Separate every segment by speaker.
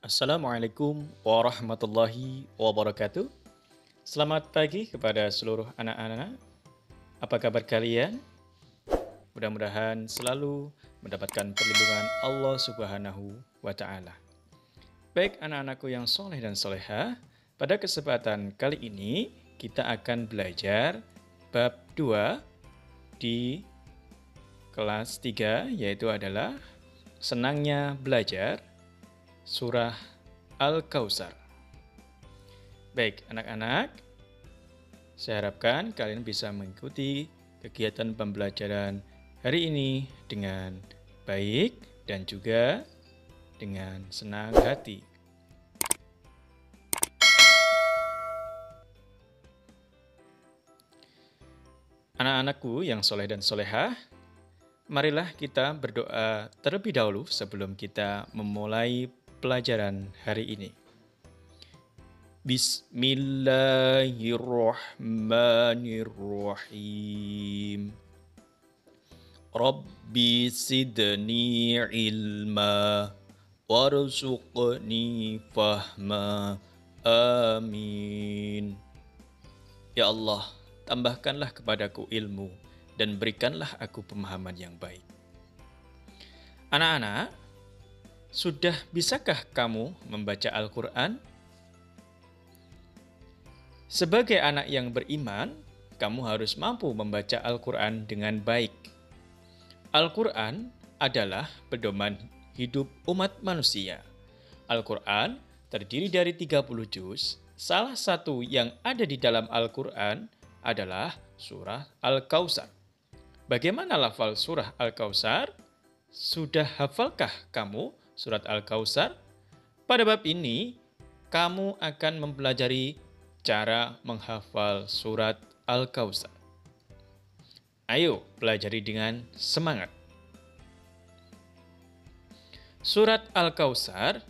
Speaker 1: Assalamualaikum warahmatullahi wabarakatuh. Selamat pagi kepada seluruh anak-anak. Apa kabar kalian? Mudah-mudahan selalu mendapatkan perlindungan Allah Subhanahu wa Ta'ala. Baik, anak-anakku yang soleh dan soleha, pada kesempatan kali ini kita akan belajar bab 2 di kelas 3, yaitu adalah senangnya belajar surah Al-Kautsar. Baik, anak-anak, saya harapkan kalian bisa mengikuti kegiatan pembelajaran hari ini dengan baik dan juga dengan senang hati. Anak-anakku yang soleh dan solehah, marilah kita berdoa terlebih dahulu sebelum kita memulai pelajaran hari ini. Bismillahirrahmanirrahim. Rabbi sidni ilma warzuqni fahma. Amin. Ya Allah, tambahkanlah kepadaku ilmu dan berikanlah aku pemahaman yang baik. Anak-anak, sudah bisakah kamu membaca Al-Quran? Sebagai anak yang beriman, kamu harus mampu membaca Al-Quran dengan baik. Al-Quran adalah pedoman hidup umat manusia. Al-Quran terdiri dari 30 juz. Salah satu yang ada di dalam Al-Quran adalah surah Al-Kautsar. Bagaimana lafal surah Al-Kautsar? Sudah hafalkah kamu surat Al-Kautsar? Pada bab ini, kamu akan mempelajari cara menghafal surat Al-Kautsar. Ayo, pelajari dengan semangat. Surat Al-Kautsar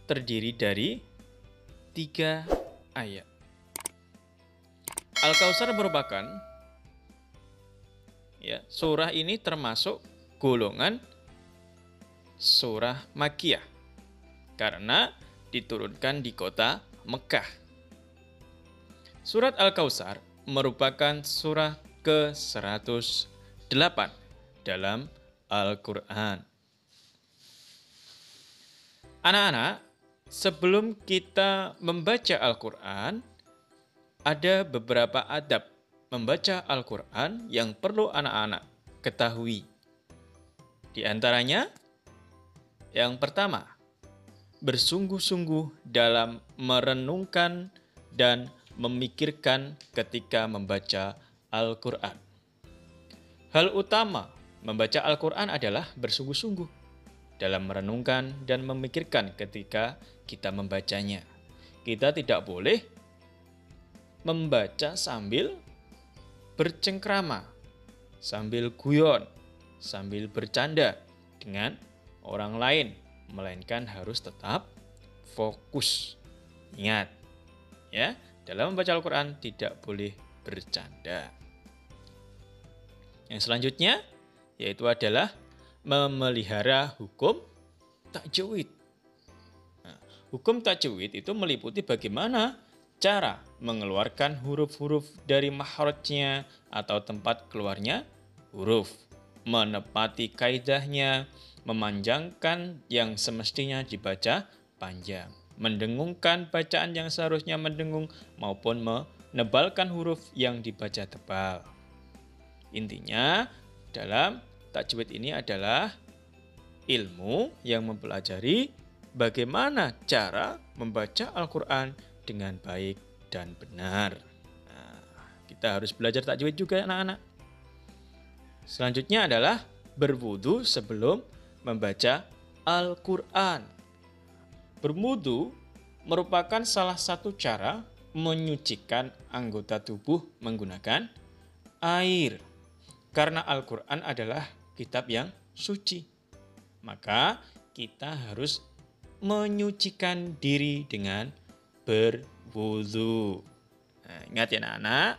Speaker 1: terdiri dari 3 ayat. Al-Kautsar merupakan surah ini termasuk golongan surah Makkiyah karena diturunkan di kota Mekah. Surat Al-Kautsar merupakan surah ke-108 dalam Al-Quran. Anak-anak, sebelum kita membaca Al-Quran, ada beberapa adab membaca Al-Quran yang perlu anak-anak ketahui. Di antaranya, yang pertama, bersungguh-sungguh dalam merenungkan dan memikirkan ketika membaca Al-Quran. Hal utama membaca Al-Quran adalah bersungguh-sungguh dalam merenungkan dan memikirkan ketika kita membacanya. Kita tidak boleh membaca sambil bercengkrama, sambil guyon, sambil bercanda dengan orang lain, melainkan harus tetap fokus. Ingat, ya, dalam membaca Al-Quran tidak boleh bercanda. Yang selanjutnya yaitu adalah memelihara hukum tajwid. Nah, hukum tajwid itu meliputi bagaimana cara mengeluarkan huruf-huruf dari makhrajnya atau tempat keluarnya huruf, menepati kaidahnya, memanjangkan yang semestinya dibaca panjang, mendengungkan bacaan yang seharusnya mendengung maupun menebalkan huruf yang dibaca tebal. Intinya, dalam tajwid ini adalah ilmu yang mempelajari bagaimana cara membaca Al-Quran dengan baik dan benar. Nah, kita harus belajar tajwid juga, anak-anak. Selanjutnya adalah berwudu sebelum membaca Al-Quran. Berwudu merupakan salah satu cara menyucikan anggota tubuh menggunakan air. Karena Al-Quran adalah kitab yang suci, maka kita harus menyucikan diri dengan berwudu. Nah, ingat ya anak-anak,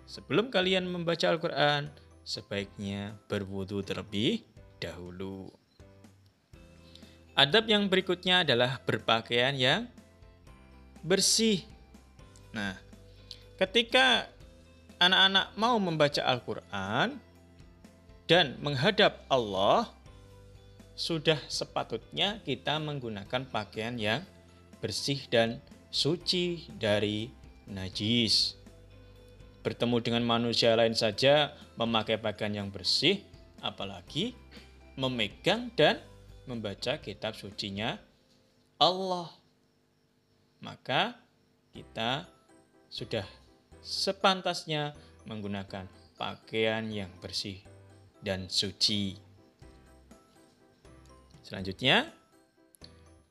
Speaker 1: sebelum kalian membaca Al-Quran, sebaiknya berwudu terlebih dahulu. Adab yang berikutnya adalah berpakaian yang bersih. Nah, ketika anak-anak mau membaca Al-Quran dan menghadap Allah, sudah sepatutnya kita menggunakan pakaian yang bersih dan suci dari najis. Bertemu dengan manusia lain saja memakai pakaian yang bersih, apalagi memegang dan membaca kitab sucinya Allah. Maka kita sudah sepantasnya menggunakan pakaian yang bersih dan suci. Selanjutnya,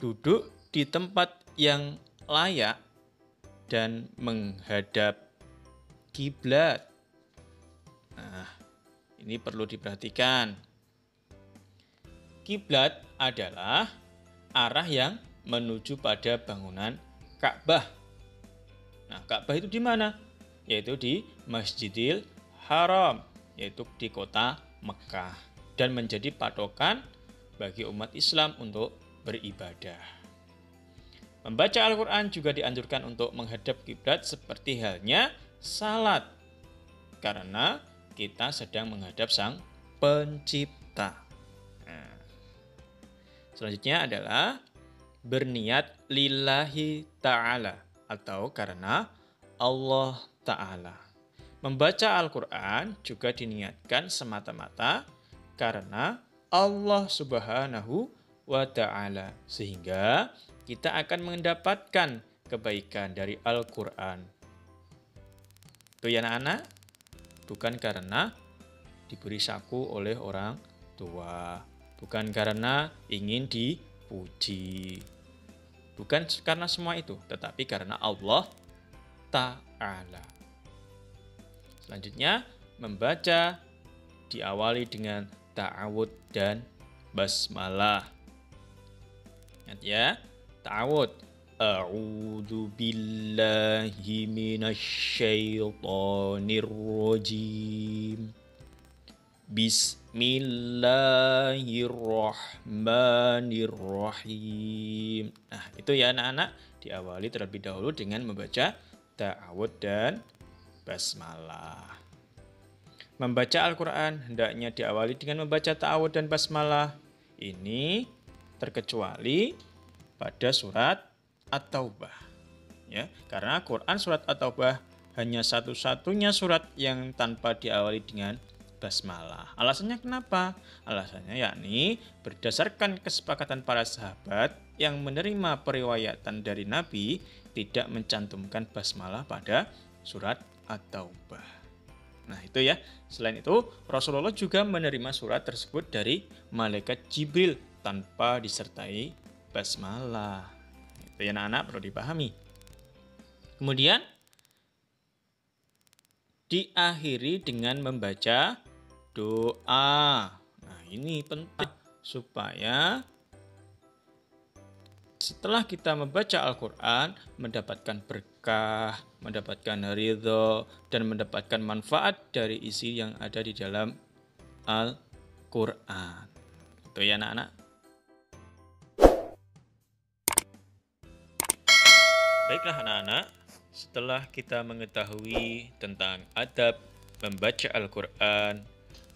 Speaker 1: duduk di tempat yang layak dan menghadap kiblat. Nah, ini perlu diperhatikan. Kiblat adalah arah yang menuju pada bangunan Ka'bah. Nah, Ka'bah itu di mana? Yaitu di Masjidil Haram, yaitu di kota Mekah, dan menjadi patokan bagi umat Islam untuk beribadah. Membaca Al-Quran juga dianjurkan untuk menghadap kiblat seperti halnya salat, karena kita sedang menghadap Sang Pencipta. Nah, selanjutnya adalah berniat lillahi ta'ala atau karena Allah Ta'ala. Membaca Al-Quran juga diniatkan semata-mata karena Allah Subhanahu wa Ta'ala, sehingga kita akan mendapatkan kebaikan dari Al-Quran. Itu ya anak-anak, bukan karena diberi saku oleh orang tua, bukan karena ingin dipuji, bukan karena semua itu, tetapi karena Allah Ta'ala. Selanjutnya, membaca diawali dengan ta'awud dan basmalah. Ingat ya, ta'awud. A'udzu billahi minasyaitonir rajim. Bismillahirrahmanirrahim. Nah, itu ya anak-anak, diawali terlebih dahulu dengan membaca ta'awud dan basmalah. Membaca Al-Quran hendaknya diawali dengan membaca ta'awud dan basmalah. Ini terkecuali pada surat At-Taubah. Ya, karena Quran surat At-Taubah hanya satu-satunya surat yang tanpa diawali dengan basmalah. Alasannya kenapa? Alasannya yakni berdasarkan kesepakatan para sahabat yang menerima periwayatan dari Nabi tidak mencantumkan basmalah pada surat At-Taubah. Nah itu ya, selain itu Rasulullah juga menerima surat tersebut dari malaikat Jibril tanpa disertai basmalah. Itu ya anak-anak, perlu dipahami. Kemudian diakhiri dengan membaca doa. Nah ini penting supaya setelah kita membaca Al-Quran, mendapatkan berkah, mendapatkan ridho, dan mendapatkan manfaat dari isi yang ada di dalam Al-Quran. Itu ya anak-anak. Baiklah anak-anak, setelah kita mengetahui tentang adab membaca Al-Quran,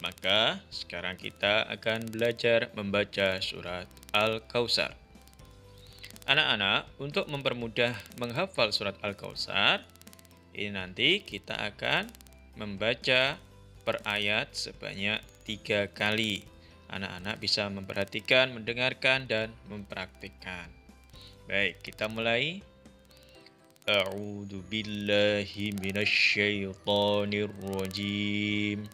Speaker 1: maka sekarang kita akan belajar membaca surat Al-Kautsar. Anak-anak, untuk mempermudah menghafal surat Al-Kautsar, ini nanti kita akan membaca per ayat sebanyak 3 kali. Anak-anak bisa memperhatikan, mendengarkan, dan mempraktikkan. Baik, kita mulai. A'udzu billahi minasyaitonir rajim.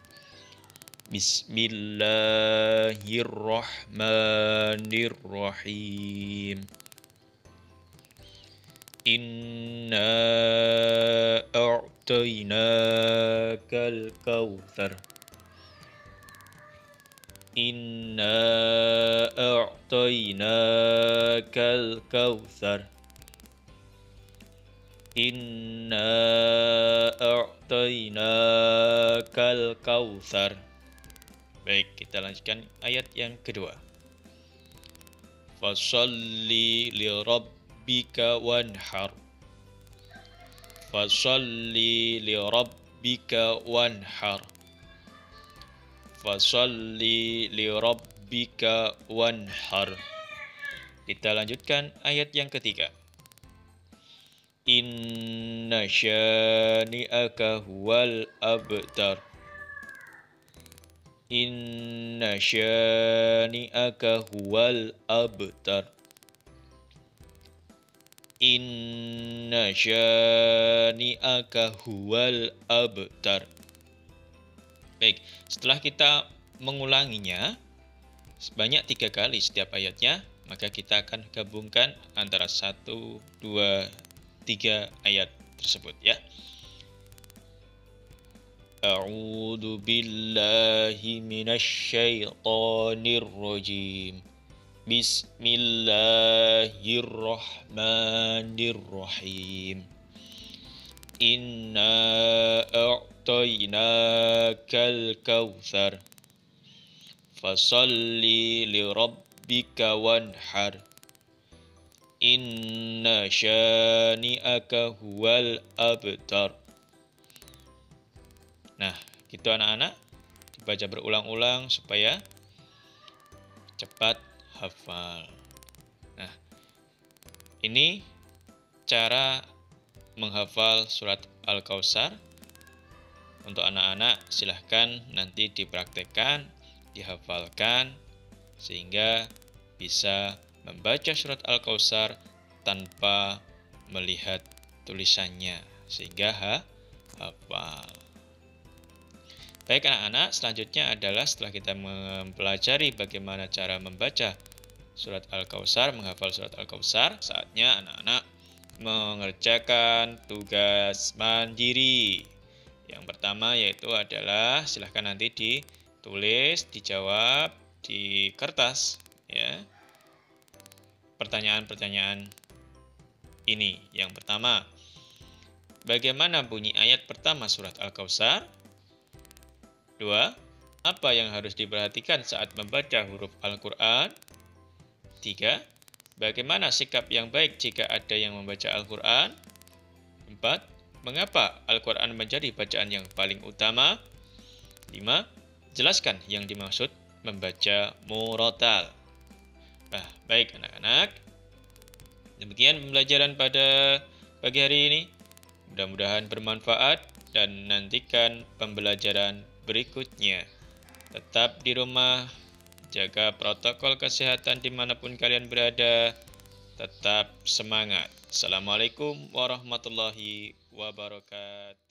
Speaker 1: Bismillahirrahmanirrahim. Inna a'tainakal kautsar. Inna a'tainakal kautsar. Inna a'tainakal kautsar. Baik, kita lanjutkan ayat yang kedua. Fasalli li rabbika wanhar. Fasalli li rabbika wanhar. Fasalli li rabbika wanhar. Kita lanjutkan ayat yang ketiga. Inna syani'aka huwal abtar. Inna syani'aka huwal abtar. Inna syani'aka huwal abtar. Baik, setelah kita mengulanginya sebanyak 3 kali setiap ayatnya, maka kita akan gabungkan antara 1, 2, 3 ayat tersebut ya. A'udzu billahi minasyaitonir rajim. Bismillahirrahmanirrahim. Inna a'tainakal kautsar. Fasalli li rabbika wanhar. Inna syani'aka huwal abtar. Nah, gitu anak-anak. Dibaca berulang-ulang supaya cepat hafal. Nah, ini cara menghafal surat Al-Kautsar. Untuk anak-anak silahkan nanti dipraktekkan, dihafalkan, sehingga bisa membaca surat Al-Kautsar tanpa melihat tulisannya, sehingga hafal. Baik anak-anak, selanjutnya adalah setelah kita mempelajari bagaimana cara membaca surat Al-Kautsar, menghafal surat Al-Kautsar, saatnya anak-anak mengerjakan tugas mandiri. Yang pertama yaitu adalah silahkan nanti ditulis, dijawab di kertas ya. Pertanyaan-pertanyaan ini. Yang pertama, bagaimana bunyi ayat pertama surat Al-Kautsar? 2. Apa yang harus diperhatikan saat membaca huruf Al-Quran? 3. Bagaimana sikap yang baik jika ada yang membaca Al-Quran? 4. Mengapa Al-Quran menjadi bacaan yang paling utama? 5. Jelaskan yang dimaksud membaca murotal. Nah, baik anak-anak. Demikian pembelajaran pada pagi hari ini. Mudah-mudahan bermanfaat dan nantikan pembelajaran berikutnya. Tetap di rumah, jaga protokol kesehatan dimanapun kalian berada. Tetap semangat. Assalamualaikum warahmatullahi wabarakatuh.